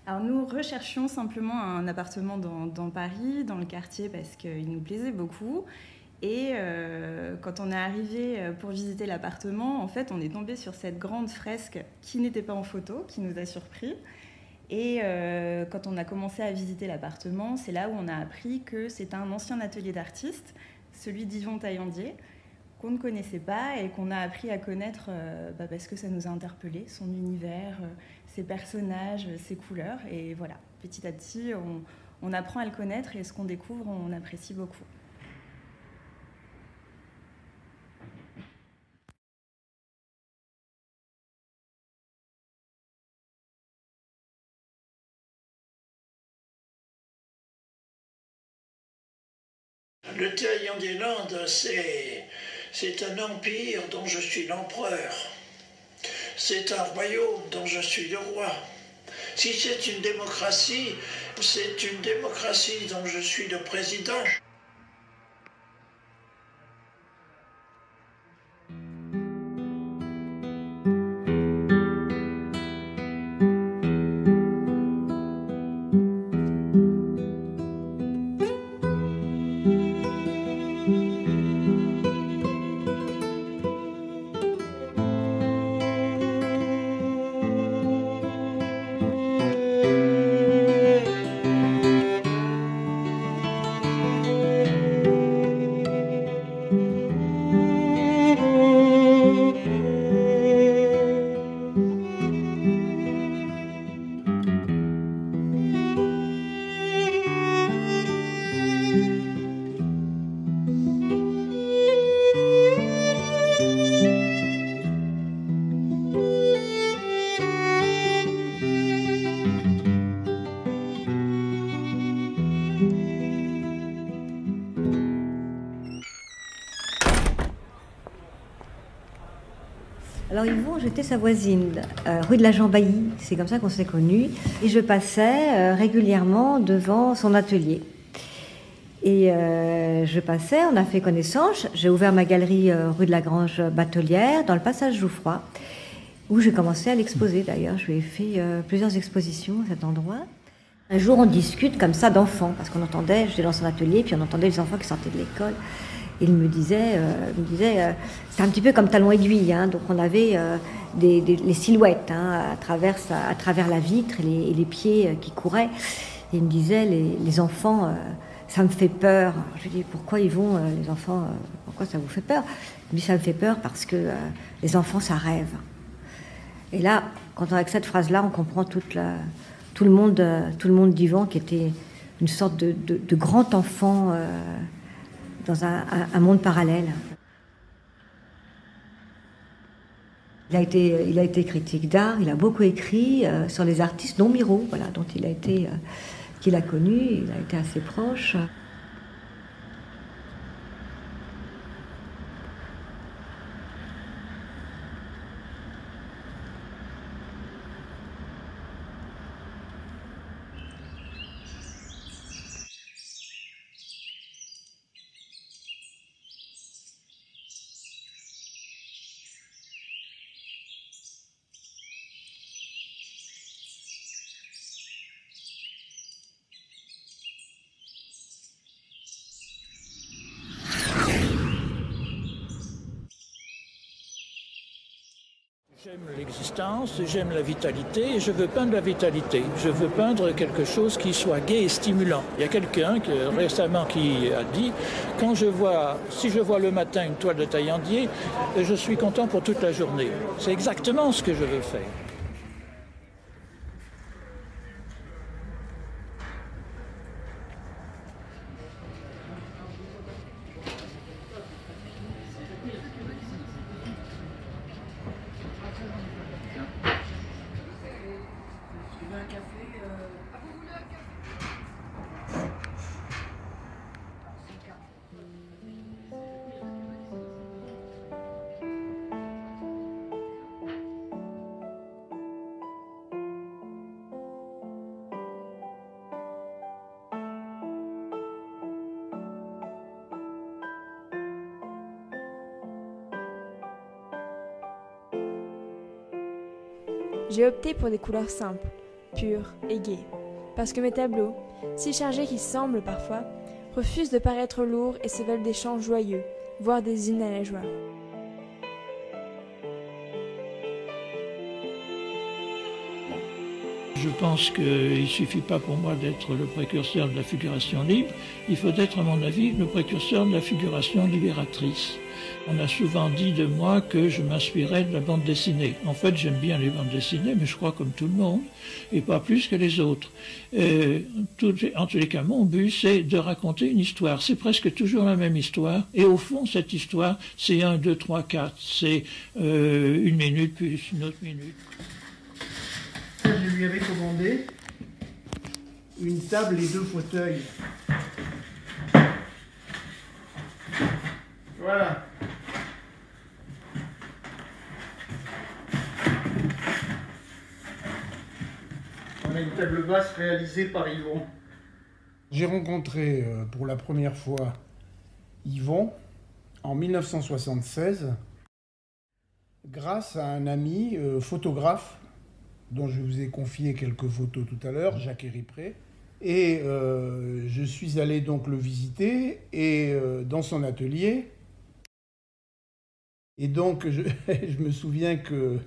Alors nous recherchions simplement un appartement dans Paris, dans le quartier, parce qu'il nous plaisait beaucoup. Et quand on est arrivé pour visiter l'appartement, en fait, on est tombé sur cette grande fresque qui n'était pas en photo, qui nous a surpris. Et quand on a commencé à visiter l'appartement, c'est là où on a appris que c'est un ancien atelier d'artiste, celui d'Yvon Taillandier, qu'on ne connaissait pas et qu'on a appris à connaître parce que ça nous a interpellés, son univers, ses personnages, ses couleurs. Et voilà, petit à petit, on apprend à le connaître et ce qu'on découvre, on apprécie beaucoup. Le Taillandier-Land, c'est un empire dont je suis l'empereur. C'est un royaume dont je suis le roi. Si c'est une démocratie dont je suis le président. Alors Yvon, j'étais sa voisine, rue de la Jean-Bailly, c'est comme ça qu'on s'est connus. Et je passais régulièrement devant son atelier. Et je passais, on a fait connaissance. J'ai ouvert ma galerie rue de la Grange Batelière, dans le passage Jouffroy, où j'ai commencé à l'exposer d'ailleurs. Je lui ai fait plusieurs expositions à cet endroit. Un jour, on discute comme ça d'enfants, parce qu'on entendait, j'étais dans son atelier, puis on entendait les enfants qui sortaient de l'école. Il me disait c'est un petit peu comme talon aiguille, hein, donc on avait les silhouettes hein, à travers la vitre et les pieds qui couraient. Et il me disait, les enfants, ça me fait peur. Je lui dis, pourquoi ils vont, les enfants, pourquoi ça vous fait peur? Il me dit, ça me fait peur parce que les enfants, ça rêve. Et là, avec cette phrase-là, on comprend tout le monde d'Yvon qui était une sorte de grand enfant dans un monde parallèle. Il a été critique d'art, il a beaucoup écrit sur les artistes, dont Miro, voilà, dont qu'il a connu, il a été assez proche. J'aime l'existence, j'aime la vitalité et je veux peindre la vitalité. Je veux peindre quelque chose qui soit gai et stimulant. Il y a quelqu'un récemment qui a dit si je vois le matin une toile de Taillandier, je suis content pour toute la journée. C'est exactement ce que je veux faire. J'ai opté pour des couleurs simples, pur et gai. Parce que mes tableaux, si chargés qu'ils semblent parfois, refusent de paraître lourds et se veulent des chants joyeux, voire des hymnes à la joie. Je pense qu'il ne suffit pas pour moi d'être le précurseur de la figuration libre, il faut être, à mon avis, le précurseur de la figuration libératrice. On a souvent dit de moi que je m'inspirais de la bande dessinée. En fait, j'aime bien les bandes dessinées, mais je crois comme tout le monde, et pas plus que les autres. En tous les cas, mon but, c'est de raconter une histoire. C'est presque toujours la même histoire, et au fond, cette histoire, c'est 1, 2, 3, 4. C'est 1 minute plus une autre minute. Je lui avais commandé une table et 2 fauteuils. Voilà. On a une table basse réalisée par Yvon. J'ai rencontré pour la première fois Yvon en 1976 grâce à un ami photographe dont je vous ai confié quelques photos tout à l'heure, Jacques Héripré. Et je suis allé donc le visiter et dans son atelier. Et donc je me souviens que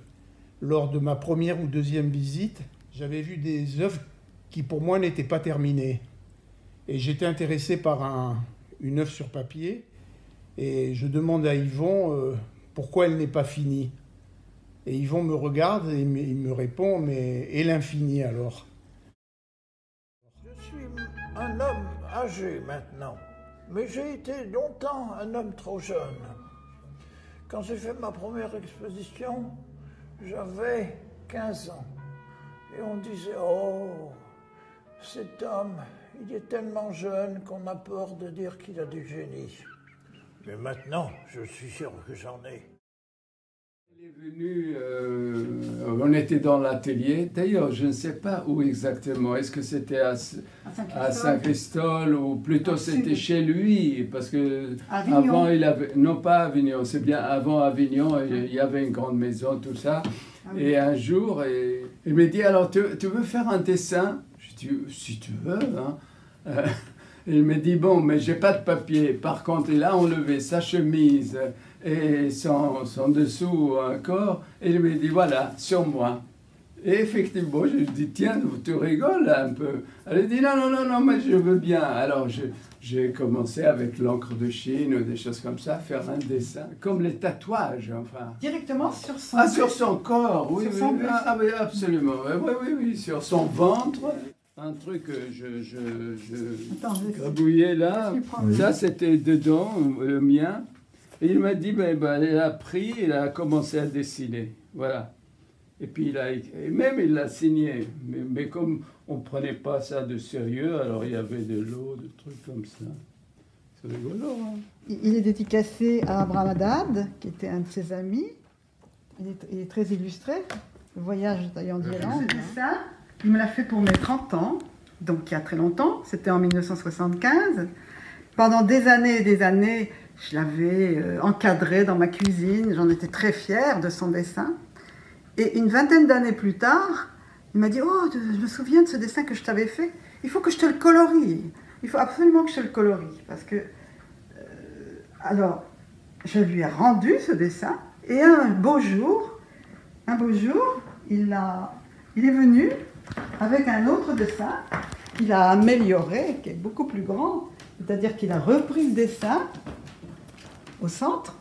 lors de ma première ou deuxième visite, j'avais vu des œuvres qui pour moi n'étaient pas terminées. Et j'étais intéressé par une œuvre sur papier. Et je demande à Yvon pourquoi elle n'est pas finie. Et Yvon me regarde et il me répond, mais et l'infini alors? Je suis un homme âgé maintenant, mais j'ai été longtemps un homme trop jeune. Quand j'ai fait ma première exposition, j'avais 15 ans. Et on disait, oh, cet homme, il est tellement jeune qu'on a peur de dire qu'il a du génie. Mais maintenant, je suis sûr que j'en ai. Il est venu, on était dans l'atelier, d'ailleurs je ne sais pas où exactement, est-ce que c'était à Saint-Christol ou plutôt c'était chez lui, parce que avant il avait, non pas à Avignon, c'est bien avant Avignon, il y avait une grande maison, tout ça, et un jour il me dit alors tu veux faire un dessin? Je dis si tu veux, hein. Il me dit bon mais j'ai pas de papier, par contre il a enlevé sa chemise et son dessous encore, et il me dit voilà, sur moi. Et effectivement, je lui dis tiens, tu rigoles un peu. Elle dit non, mais je veux bien. Alors j'ai commencé avec l'encre de Chine ou des choses comme ça, faire un dessin, comme les tatouages, enfin. Directement sur son corps. Ah, sur son corps, oui, sur son oui, absolument, oui, sur son ventre. Un truc que je grabouillais là, ça c'était dedans, le mien. Et il m'a dit, il a pris, il a commencé à dessiner, voilà. Et puis il l'a signé, mais comme on ne prenait pas ça de sérieux, alors il y avait de l'eau, des trucs comme ça. C'est rigolo, hein. Il est dédicacé à Abraham Haddad, qui était un de ses amis. Il est très illustré, le voyage d'ailleurs d'Irlande. Ce dessin, il me l'a fait pour mes 30 ans, donc il y a très longtemps, c'était en 1975. Pendant des années et des années, je l'avais encadré dans ma cuisine, j'en étais très fière de son dessin. Et une vingtaine d'années plus tard, il m'a dit « Oh, je me souviens de ce dessin que je t'avais fait, il faut que je te le colorie, il faut absolument que je te le colorie. » Parce que, alors, je lui ai rendu ce dessin, et un beau jour, il est venu avec un autre dessin qu'il a amélioré, qui est beaucoup plus grand, c'est-à-dire qu'il a repris le dessin au centre,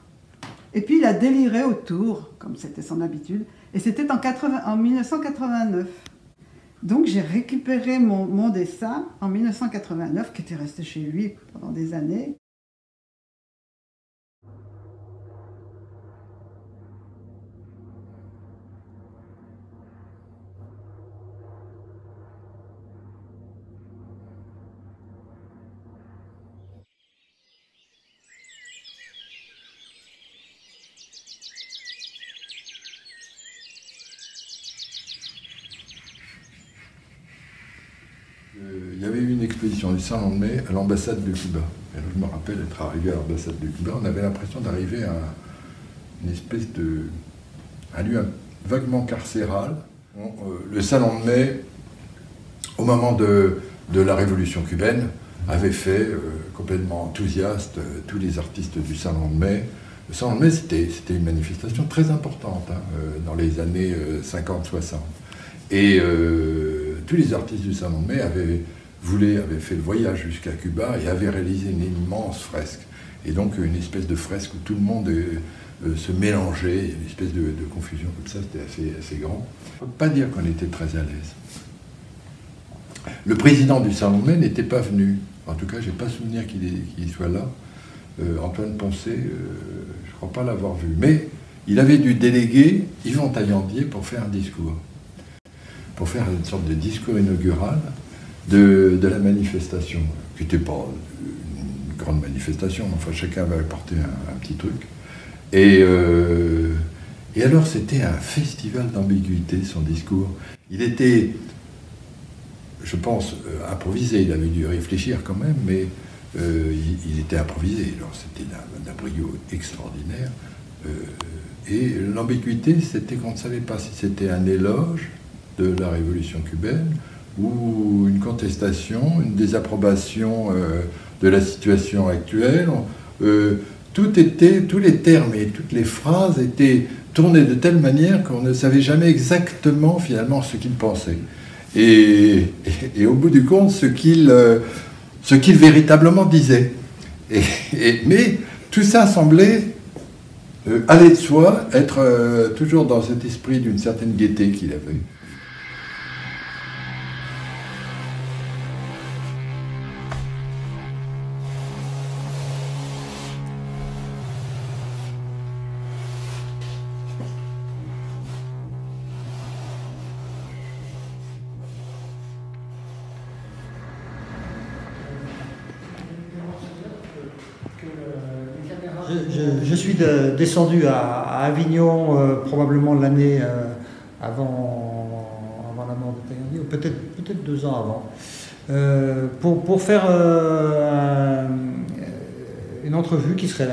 et puis il a déliré autour, comme c'était son habitude, et c'était en 1989. Donc j'ai récupéré mon dessin en 1989, qui était resté chez lui pendant des années. Il y avait eu une exposition du Salon de Mai à l'ambassade de Cuba. Et je me rappelle être arrivé à l'ambassade de Cuba, on avait l'impression d'arriver à une espèce de... un lieu vaguement carcéral. Le Salon de Mai, au moment de la révolution cubaine, avait fait complètement enthousiaste tous les artistes du Salon de Mai. Le Salon de Mai, c'était une manifestation très importante dans les années 50-60. Et tous les artistes du Salon de Mai avaient fait le voyage jusqu'à Cuba et avaient réalisé une immense fresque. Et donc une espèce de fresque où tout le monde se mélangeait, une espèce de confusion comme ça, c'était assez grand. On ne peut pas dire qu'on était très à l'aise. Le président du Salon de Mai n'était pas venu. En tout cas, je n'ai pas souvenir qu'il soit là. Antoine Poncet, je ne crois pas l'avoir vu. Mais il avait dû déléguer Yvon Taillandier pour faire un discours. Pour faire une sorte de discours inaugural de la manifestation, qui n'était pas une grande manifestation, enfin chacun avait apporté un petit truc. Et alors c'était un festival d'ambiguïté, son discours. Il était, je pense, improvisé, il avait dû réfléchir quand même, mais il était improvisé, alors c'était d'un brio extraordinaire. Et l'ambiguïté, c'était qu'on ne savait pas si c'était un éloge de la révolution cubaine ou une contestation, une désapprobation de la situation actuelle. Tous les termes et toutes les phrases étaient tournés de telle manière qu'on ne savait jamais exactement finalement ce qu'il pensait. Et au bout du compte, ce qu'il véritablement disait. Mais tout ça semblait aller de soi, être toujours dans cet esprit d'une certaine gaieté qu'il avait. Je suis descendu à Avignon probablement l'année avant la mort de Taillandier, ou peut-être 2 ans avant, pour faire une entrevue qui serait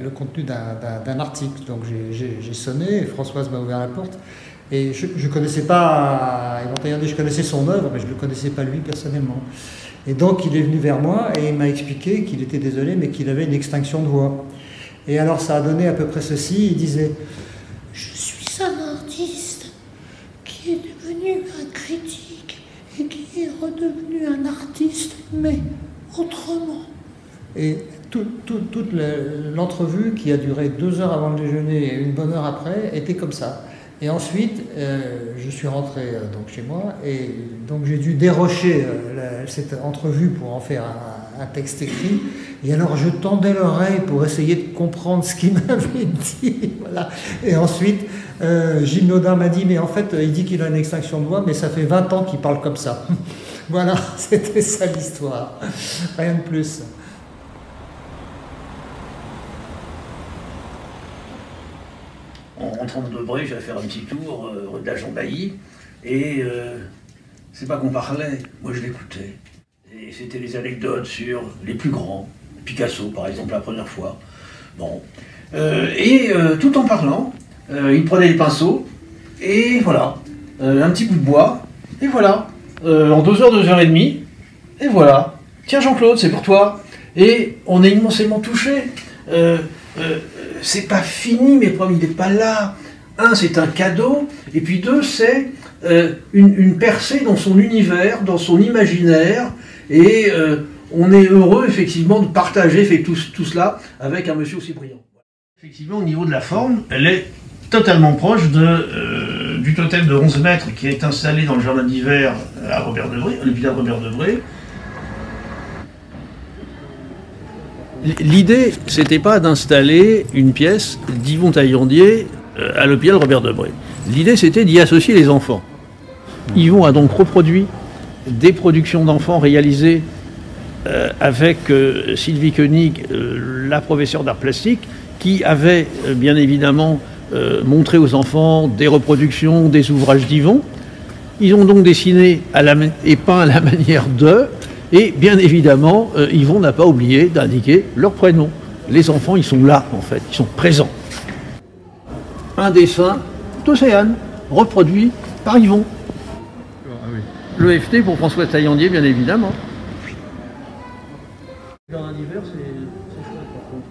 le contenu d'un article. Donc j'ai sonné, et Françoise m'a ouvert la porte, et je ne connaissais pas Yvon Taillandier, je connaissais son œuvre, mais je ne le connaissais pas lui personnellement. Et donc il est venu vers moi et il m'a expliqué qu'il était désolé, mais qu'il avait une extinction de voix. Et alors ça a donné à peu près ceci, il disait « Je suis un artiste qui est devenu un critique et qui est redevenu un artiste, mais autrement. » Et toute l'entrevue, qui a duré 2 heures avant le déjeuner et 1 bonne heure après, était comme ça. Et ensuite, je suis rentré donc chez moi, et donc j'ai dû dérocher cette entrevue pour en faire un texte écrit. Et alors je tendais l'oreille pour essayer de comprendre ce qu'il m'avait dit. Voilà. Et ensuite, Gilles Naudin m'a dit, mais en fait, il dit qu'il a une extinction de voix, mais ça fait 20 ans qu'il parle comme ça. Voilà, c'était ça l'histoire. Rien de plus. En rentrant de Debré, j'allais faire un petit tour rue de la Jean-Bailly, et c'est pas qu'on parlait, moi je l'écoutais. Et c'était les anecdotes sur les plus grands, Picasso par exemple la première fois. Bon. Tout en parlant, il prenait les pinceaux, et voilà, un petit bout de bois, et voilà, en 2 heures, 2 heures et demie, et voilà. Tiens Jean-Claude, c'est pour toi. Et on est immensément touchés. C'est pas fini, mais le problème il n'est pas là. 1, c'est un cadeau, et puis 2, c'est une percée dans son univers, dans son imaginaire, et on est heureux effectivement de partager tout cela avec un monsieur aussi brillant. Effectivement, au niveau de la forme, elle est totalement proche du totem de 11 mètres qui est installé dans le jardin d'hiver à Robert Debré, à l'hôpital Robert Debré. L'idée, c'était pas d'installer une pièce d'Yvon Taillandier à l'hôpital Robert Debré. L'idée, c'était d'y associer les enfants. Yvon a donc reproduit des productions d'enfants réalisées avec Sylvie Koenig, la professeure d'art plastique, qui avait bien évidemment montré aux enfants des reproductions des ouvrages d'Yvon. Ils ont donc dessiné et peint à la manière d'eux. Et bien évidemment, Yvon n'a pas oublié d'indiquer leur prénom. Les enfants, ils sont là, en fait, ils sont présents. Un dessin d'Océane, reproduit par Yvon. Ah oui. L'EFT pour Françoise Taillandier, bien évidemment. Dans un hiver, c'est chouette par contre.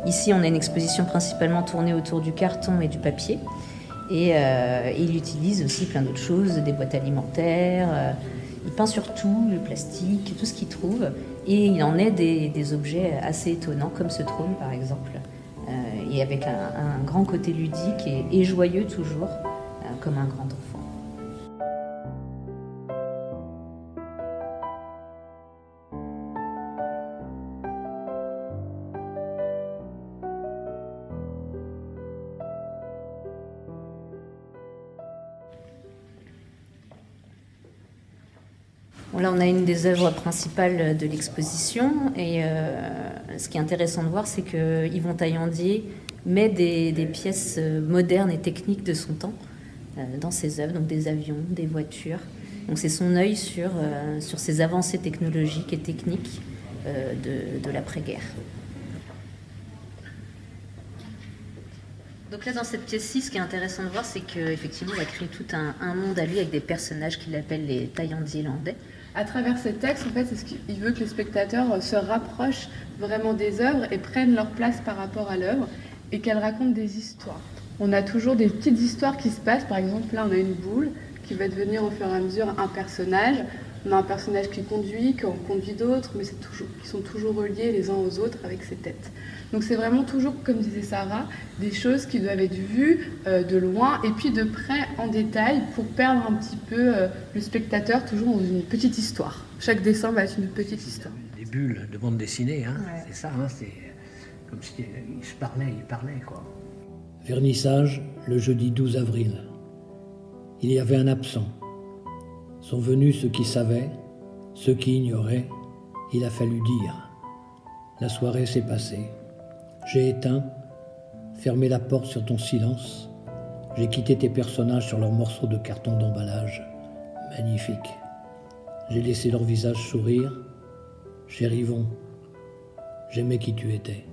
Ici, on a une exposition principalement tournée autour du carton et du papier. Et il utilise aussi plein d'autres choses, des boîtes alimentaires. Il peint surtout le plastique, tout ce qu'il trouve. Et il en est des objets assez étonnants, comme ce trône par exemple. Et avec un grand côté ludique et joyeux toujours, comme un grand enfant. Là, on a une des œuvres principales de l'exposition et ce qui est intéressant de voir, c'est que Yvon Taillandier met des pièces modernes et techniques de son temps dans ses œuvres, donc des avions, des voitures. Donc c'est son œil sur ces avancées technologiques et techniques de l'après-guerre. Donc là, dans cette pièce-ci, ce qui est intéressant de voir, c'est qu'effectivement, il a créé tout un monde à lui avec des personnages qu'il appelle les Taillandier-landais. À travers ces textes, en fait, c'est ce qu'il veut que les spectateurs se rapprochent vraiment des œuvres et prennent leur place par rapport à l'œuvre et qu'elles racontent des histoires. On a toujours des petites histoires qui se passent. Par exemple, là, on a une boule qui va devenir au fur et à mesure un personnage. On a un personnage qui conduit, qui en conduit d'autres, mais qui sont toujours reliés les uns aux autres avec ses têtes. Donc c'est vraiment toujours, comme disait Sarah, des choses qui doivent être vues de loin et puis de près en détail pour perdre un petit peu le spectateur toujours dans une petite histoire. Chaque dessin va être une petite histoire. Des bulles de bande dessinée, hein. Ouais. C'est ça, hein, c'est comme si il parlait quoi. Vernissage le jeudi 12 avril. Il y avait un absent. Sont venus ceux qui savaient, ceux qui ignoraient. Il a fallu dire. La soirée s'est passée. J'ai éteint, fermé la porte sur ton silence. J'ai quitté tes personnages sur leurs morceaux de carton d'emballage. Magnifique. J'ai laissé leur visage sourire. Cher Yvon, j'aimais qui tu étais.